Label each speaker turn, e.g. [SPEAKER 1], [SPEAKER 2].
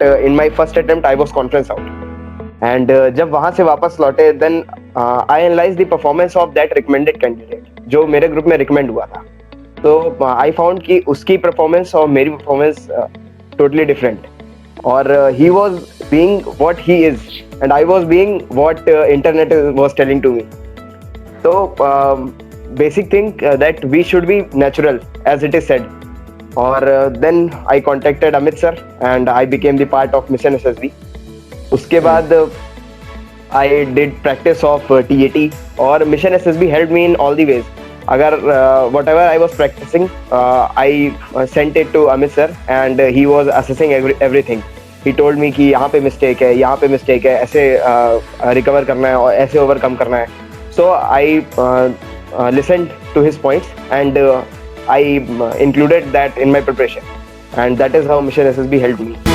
[SPEAKER 1] in my first attempt I was conference out. And जब वहाँ से वापस लौटे, then I analyzed the performance of that recommended candidate जो मेरे ग्रुप में recommend हुआ था. तो I found कि उसकी performance और मेरी performance totally different. और he was being what he is and I was being what internet was telling to me. So basic thing that we should be natural as it is said. Or then I contacted Amit sir and I became the part of Mission SSB. उसके बाद I did practice of TAT और Mission SSB helped me in all the ways. अगर whatever I was practicing, I sent it to Amit sir and he was assessing everything. He told me कि यहाँ पे mistake है, यहाँ पे mistake है, ऐसे recover करना है और ऐसे overcome करना है. So I listened to his points and I included that in my preparation, and that is how Mission SSB helped me.